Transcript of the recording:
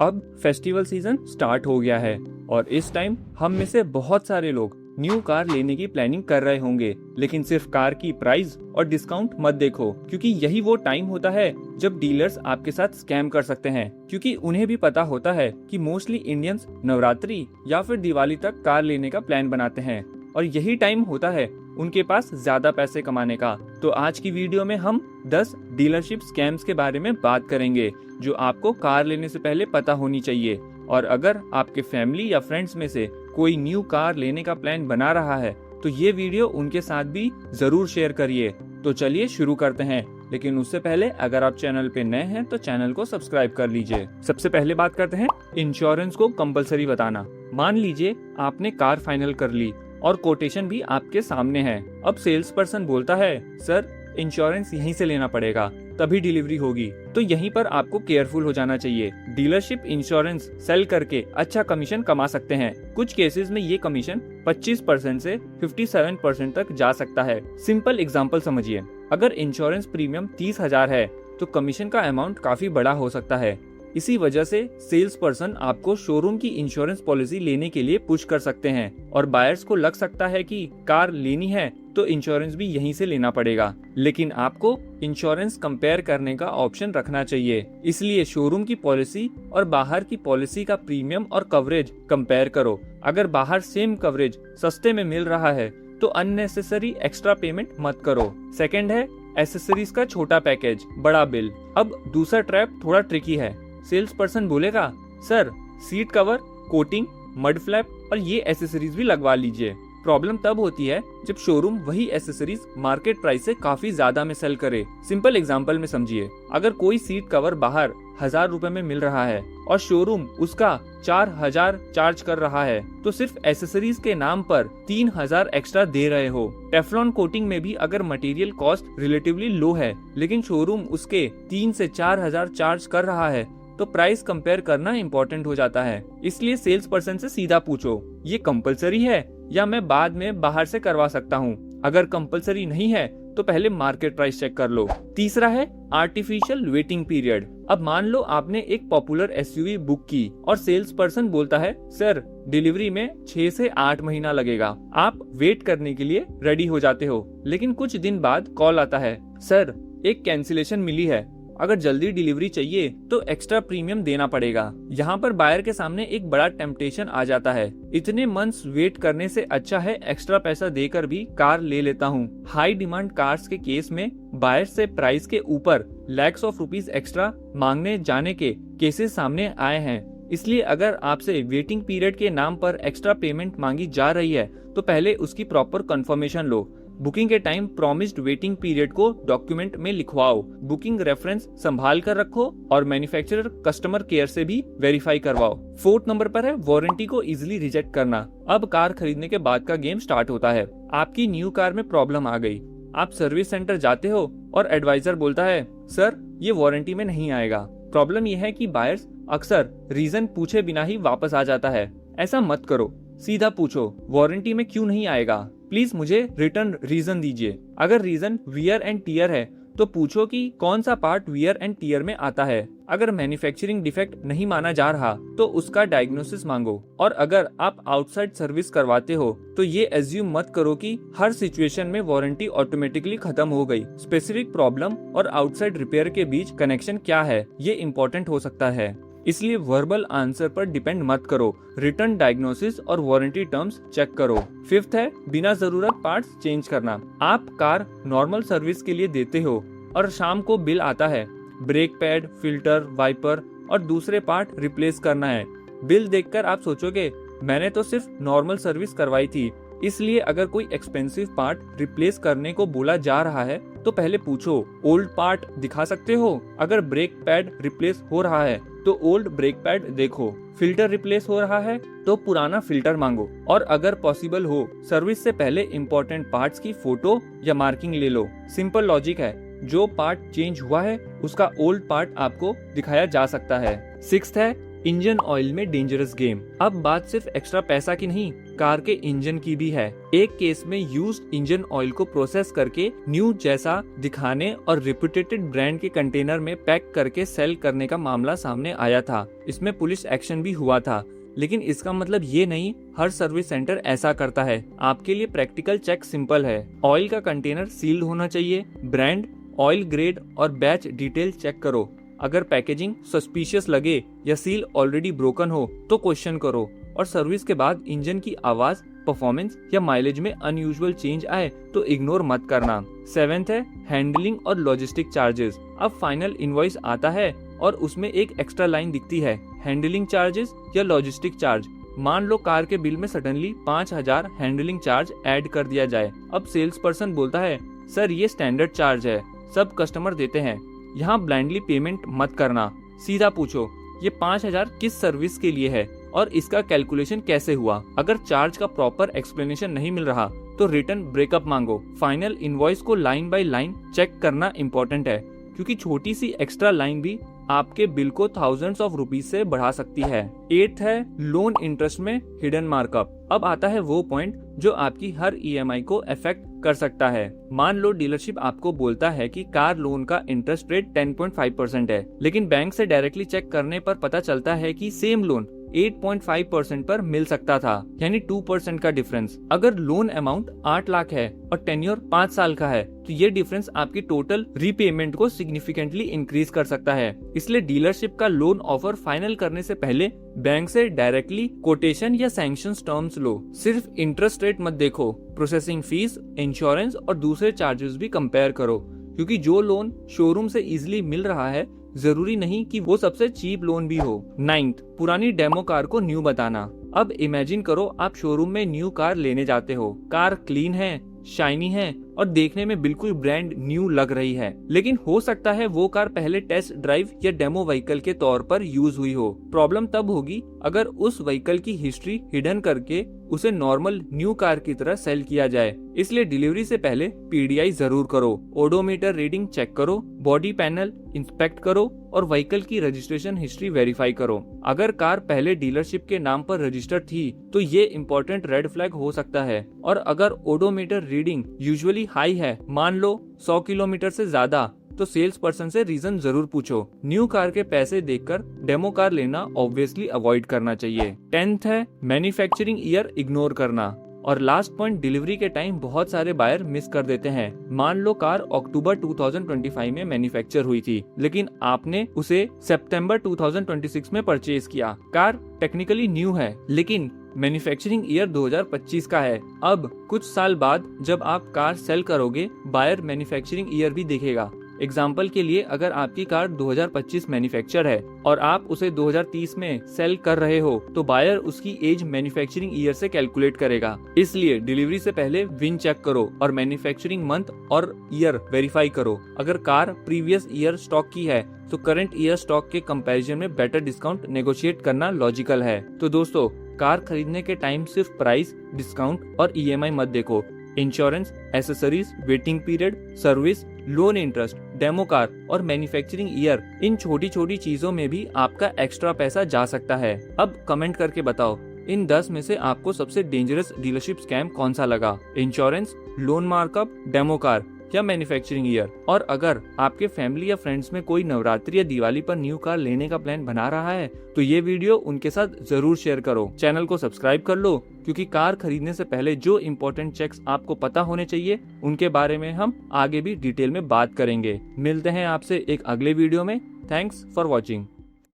अब festival season start हो गया है और इस टाइम हम में से बहुत सारे लोग न्यू कार लेने की प्लानिंग कर रहे होंगे, लेकिन सिर्फ कार की प्राइस और डिस्काउंट मत देखो, क्योंकि यही वो टाइम होता है जब डीलर्स आपके साथ स्कैम कर सकते हैं। क्योंकि उन्हें भी पता होता है कि मोस्टली इंडियंस नवरात्रि या फिर दिवाली तक कार लेने का प्लान बनाते हैं और यही टाइम होता है उनके पास ज्यादा पैसे कमाने का। तो आज की वीडियो में हम 10 डीलरशिप स्कैम्स के बारे में बात करेंगे जो आपको कार लेने से पहले पता होनी चाहिए। और अगर आपके फैमिली या फ्रेंड्स में से कोई न्यू कार लेने का प्लान बना रहा है तो ये वीडियो उनके साथ भी जरूर शेयर करिए। तो चलिए शुरू करते हैं, लेकिन उससे पहले अगर आप चैनल पे नए हैं तो चैनल को सब्सक्राइब कर लीजिए। सबसे पहले बात करते हैं इंश्योरेंस को कंपलसरी बताना। मान लीजिए आपने कार फाइनल कर ली और कोटेशन भी आपके सामने है। अब सेल्स पर्सन बोलता है, सर इंश्योरेंस यहीं से लेना पड़ेगा, तभी डिलीवरी होगी। तो यहीं पर आपको केयरफुल हो जाना चाहिए। डीलरशिप इंश्योरेंस सेल करके अच्छा कमीशन कमा सकते हैं। कुछ केसेस में ये कमीशन 25% से 57% तक जा सकता है। सिंपल एग्जांपल समझिए, अगर इंश्योरेंस प्रीमियम 30,000 है तो कमीशन का अमाउंट काफी बड़ा हो सकता है। इसी वजह से सेल्स पर्सन आपको शोरूम की इंश्योरेंस पॉलिसी लेने के लिए पुश कर सकते हैं और बायर्स को लग सकता है कि कार लेनी है तो इंश्योरेंस भी यहीं से लेना पड़ेगा, लेकिन आपको इंश्योरेंस कंपेयर करने का ऑप्शन रखना चाहिए। इसलिए शोरूम की पॉलिसी और बाहर की पॉलिसी का प्रीमियम और कवरेज कंपेयर करो। अगर बाहर सेम कवरेज सस्ते में मिल रहा है तो अननेसेसरी एक्स्ट्रा पेमेंट मत करो। सेकंड है एसेसरीज का छोटा पैकेज, बड़ा बिल। अब दूसरा ट्रैप थोड़ा ट्रिकी है। सेल्स पर्सन बोलेगा, sir seat cover, coating, mud flap और ये एसेसरीज भी लगवा लीजिए। प्रॉब्लम तब होती है जब शोरूम वही एसेसरीज मार्केट प्राइस से काफी ज्यादा में सेल करे। सिंपल एग्जांपल में समझिए, अगर कोई सीट कवर बाहर 1000 रुपए में मिल रहा है और शोरूम उसका 4000 चार्ज कर रहा है तो सिर्फ एसेसरीज के नाम पर 3000 एक्स्ट्रा दे रहे हो। टेफ्लॉन कोटिंग में भी अगर मटेरियल कॉस्ट रिलेटिवली लो है लेकिन शोरूम उसके 3 से 4000 चार्ज कर रहा है तो प्राइस कंपेयर करना इम्पोर्टेंट हो जाता है। इसलिए सेल्स पर्सन से सीधा पूछो, ये कंपलसरी है या मैं बाद में बाहर से करवा सकता हूँ। अगर कंपलसरी नहीं है तो पहले मार्केट प्राइस चेक कर लो। तीसरा है आर्टिफिशियल वेटिंग पीरियड। अब मान लो आपने एक पॉपुलर एसयूवी बुक की और सेल्स पर्सन बोलता है, सर डिलीवरी में 6 से 8 महीना लगेगा। आप वेट करने के लिए रेडी हो जाते हो, लेकिन कुछ दिन बाद कॉल आता है, सर एक कैंसिलेशन मिली है, अगर जल्दी डिलीवरी चाहिए तो एक्स्ट्रा प्रीमियम देना पड़ेगा। यहाँ पर बायर के सामने एक बड़ा टेम्पटेशन आ जाता है। इतने मंथ्स वेट करने से अच्छा है एक्स्ट्रा पैसा देकर भी कार ले लेता हूँ। हाई डिमांड कार्स के केस में बायर से प्राइस के ऊपर लैक्स ऑफ रुपीज एक्स्ट्रा मांगने जाने के केसेस सामने आए हैं। इसलिए अगर आपसे वेटिंग पीरियड के नाम पर एक्स्ट्रा पेमेंट मांगी जा रही है तो पहले उसकी प्रॉपर कंफर्मेशन लो। बुकिंग के टाइम प्रॉमिस्ड वेटिंग पीरियड को डॉक्यूमेंट में लिखवाओ। बुकिंग रेफरेंस संभाल कर रखो और मैन्युफैक्चरर कस्टमर केयर से भी वेरीफाई करवाओ। 4th नंबर पर है वारंटी को इजीली रिजेक्ट करना। अब कार खरीदने के बाद का गेम स्टार्ट होता है। आपकी न्यू कार में प्रॉब्लम आ गई, आप सर्विस सेंटर जाते हो और एडवाइजर बोलता है, सर ये वारंटी में नहीं आएगा। प्रॉब्लम यह है कि बायर्स अक्सर रीजन पूछे बिना ही वापस आ जाता है। ऐसा मत करो, सीधा पूछो, वारंटी में क्यों नहीं आएगा, प्लीज मुझे रिटर्न रीजन दीजिए। अगर रीजन वियर एंड टीयर है तो पूछो कि कौन सा पार्ट वियर एंड टीयर में आता है। अगर मैन्युफैक्चरिंग डिफेक्ट नहीं माना जा रहा तो उसका डायग्नोसिस मांगो। और अगर आप आउटसाइड सर्विस करवाते हो तो ये एज्यूम मत करो कि हर सिचुएशन में वारंटी ऑटोमेटिकली खत्म हो गई। स्पेसिफिक प्रॉब्लम और आउटसाइड रिपेयर के बीच कनेक्शन क्या है ये इम्पोर्टेंट हो सकता है। इसलिए वर्बल आंसर पर डिपेंड मत करो, रिटर्न डायग्नोसिस और वारंटी टर्म्स चेक करो। 5th है बिना जरूरत पार्ट्स चेंज करना। आप कार नॉर्मल सर्विस के लिए देते हो और शाम को बिल आता है, ब्रेक पैड, फिल्टर, वाइपर और दूसरे पार्ट रिप्लेस करना है। बिल देखकर आप सोचोगे मैंने तो सिर्फ नॉर्मल सर्विस करवाई थी। इसलिए अगर कोई एक्सपेंसिव पार्ट रिप्लेस करने को बोला जा रहा है तो पहले पूछो, ओल्ड पार्ट दिखा सकते हो। अगर ब्रेक पैड रिप्लेस हो रहा है तो ओल्ड ब्रेक पैड देखो, फिल्टर रिप्लेस हो रहा है तो पुराना फिल्टर मांगो और अगर पॉसिबल हो सर्विस से पहले इम्पोर्टेंट पार्ट्स की फोटो या मार्किंग ले लो। सिंपल लॉजिक है, जो पार्ट चेंज हुआ है उसका ओल्ड पार्ट आपको दिखाया जा सकता है। 6th है इंजन ऑयल में डेंजरस गेम। अब बात सिर्फ एक्स्ट्रा पैसा की नहीं, कार के इंजन की भी है। एक केस में यूज्ड इंजन ऑयल को प्रोसेस करके न्यू जैसा दिखाने और रिप्यूटेड ब्रांड के कंटेनर में पैक करके सेल करने का मामला सामने आया था। इसमें पुलिस एक्शन भी हुआ था, लेकिन इसका मतलब ये नहीं हर सर्विस सेंटर ऐसा करता है। आपके लिए प्रैक्टिकल चेक सिंपल है। ऑयल का कंटेनर सील्ड होना चाहिए, ब्रांड, ऑयल ग्रेड और बैच डिटेल चेक करो। अगर पैकेजिंग सस्पिशियस लगे या सील ऑलरेडी ब्रोकन हो तो क्वेश्चन करो। और सर्विस के बाद इंजन की आवाज, परफॉर्मेंस या माइलेज में अनयूजुअल चेंज आए तो इग्नोर मत करना। 7th है हैंडलिंग और लॉजिस्टिक चार्जेस। अब फाइनल इनवॉइस आता है और उसमें एक एक्स्ट्रा लाइन दिखती है, हैंडलिंग चार्जेस या लॉजिस्टिक चार्ज। मान लो कार के बिल में सडनली 5000 हैंडलिंग चार्ज ऐड कर दिया जाए। अब सेल्स पर्सन बोलता है, सर ये स्टैंडर्ड चार्ज है, सब कस्टमर देते हैं। यहाँ ब्लाइंडली पेमेंट मत करना, सीधा पूछो ये 5000 किस सर्विस के लिए है और इसका कैलकुलेशन कैसे हुआ। अगर चार्ज का प्रॉपर एक्सप्लेनेशन नहीं मिल रहा तो रिटर्न ब्रेकअप मांगो। फाइनल इनवॉइस को लाइन बाय लाइन चेक करना इम्पोर्टेंट है, क्योंकि छोटी सी एक्स्ट्रा लाइन भी आपके बिल को थाउजेंड्स ऑफ रुपीज से बढ़ा सकती है। 8th है लोन इंटरेस्ट में हिडन मार्कअप। अब आता है वो पॉइंट जो आपकी हर ईएमआई को अफेक्ट कर सकता है। मान लो डीलरशिप आपको बोलता है कि कार लोन का इंटरेस्ट रेट 10.5% है, लेकिन बैंक से डायरेक्टली चेक करने पर पता चलता है कि सेम लोन 8.5% पर मिल सकता था, यानी 2% का डिफरेंस। अगर लोन अमाउंट 8 लाख है और टेन्योर 5 साल का है तो ये डिफरेंस आपकी टोटल रीपेमेंट को सिग्निफिकेंटली इंक्रीज कर सकता है। इसलिए डीलरशिप का लोन ऑफर फाइनल करने से पहले बैंक से डायरेक्टली कोटेशन या सैंक्शन टर्म्स लो। सिर्फ इंटरेस्ट रेट मत देखो, प्रोसेसिंग फीस, इंश्योरेंस और दूसरे चार्जेस भी कंपेयर करो, क्योंकि जो लोन शोरूम से इजिली मिल रहा है जरूरी नहीं कि वो सबसे चीप लोन भी हो। 9th पुरानी डेमो कार को न्यू बताना। अब इमेजिन करो आप शोरूम में न्यू कार लेने जाते हो। कार क्लीन है, शाइनी है और देखने में बिल्कुल ब्रांड न्यू लग रही है, लेकिन हो सकता है वो कार पहले टेस्ट ड्राइव या डेमो व्हीकल के तौर पर यूज हुई हो। प्रॉब्लम तब होगी अगर उस व्हीकल की हिस्ट्री हिडन करके उसे नॉर्मल न्यू कार की तरह सेल किया जाए। इसलिए डिलीवरी से पहले पीडीआई जरूर करो, ओडोमीटर रीडिंग चेक करो, बॉडी पैनल इंस्पेक्ट करो और व्हीकल की रजिस्ट्रेशन हिस्ट्री वेरीफाई करो। अगर कार पहले डीलरशिप के नाम पर रजिस्टर्ड थी तो ये इम्पोर्टेंट रेड फ्लैग हो सकता है। और अगर ओडोमीटर रीडिंग यूजुअली हाई है, मान लो 100 किलोमीटर से ज्यादा, तो सेल्स पर्सन से रीजन जरूर पूछो। न्यू कार के पैसे देखकर डेमो कार लेना ऑब्वियसली अवॉइड करना चाहिए। 10th है मैन्युफैक्चरिंग ईयर इग्नोर करना। और लास्ट पॉइंट, डिलीवरी के टाइम बहुत सारे बायर मिस कर देते हैं। मान लो कार अक्टूबर 2025 में मैन्युफैक्चर हुई थी, लेकिन आपने उसे सितंबर 2026 में परचेज किया। कार टेक्निकली न्यू है, लेकिन मैन्युफैक्चरिंग ईयर 2025 का है। अब कुछ साल बाद जब आप कार सेल करोगे, बायर मैन्युफैक्चरिंग ईयर भी देखेगा। एग्जाम्पल के लिए, अगर आपकी कार 2025 मैन्युफैक्चर है और आप उसे 2030 में सेल कर रहे हो, तो बायर उसकी एज मैन्युफैक्चरिंग ईयर से कैलकुलेट करेगा। इसलिए डिलीवरी से पहले विन चेक करो और मैन्युफैक्चरिंग मंथ और ईयर वेरीफाई करो। अगर कार प्रीवियस ईयर स्टॉक की है तो करंट ईयर स्टॉक के कंपैरिजन में बेटर डिस्काउंट नेगोशिएट करना लॉजिकल है। तो दोस्तों, कार खरीदने के टाइम सिर्फ प्राइस, डिस्काउंट और ईएमआई मत देखो। Insurance, accessories, waiting period, service, loan interest, demo car और मैन्युफैक्चरिंग ईयर, इन छोटी छोटी चीजों में भी आपका एक्स्ट्रा पैसा जा सकता है। अब कमेंट करके बताओ, इन 10 में से आपको सबसे डेंजरस डीलरशिप स्कैम कौन सा लगा? Insurance, loan markup, demo car या मैन्युफैक्चरिंग ईयर? और अगर आपके फैमिली या फ्रेंड्स में कोई नवरात्रि या दिवाली पर न्यू कार लेने का प्लान बना रहा है तो ये वीडियो उनके साथ जरूर शेयर करो। चैनल को सब्सक्राइब कर लो, क्योंकि कार खरीदने से पहले जो इम्पोर्टेंट चेक्स आपको पता होने चाहिए उनके बारे में हम आगे भी डिटेल में बात करेंगे। मिलते हैं आपसे एक अगले वीडियो में। Thanks for watching.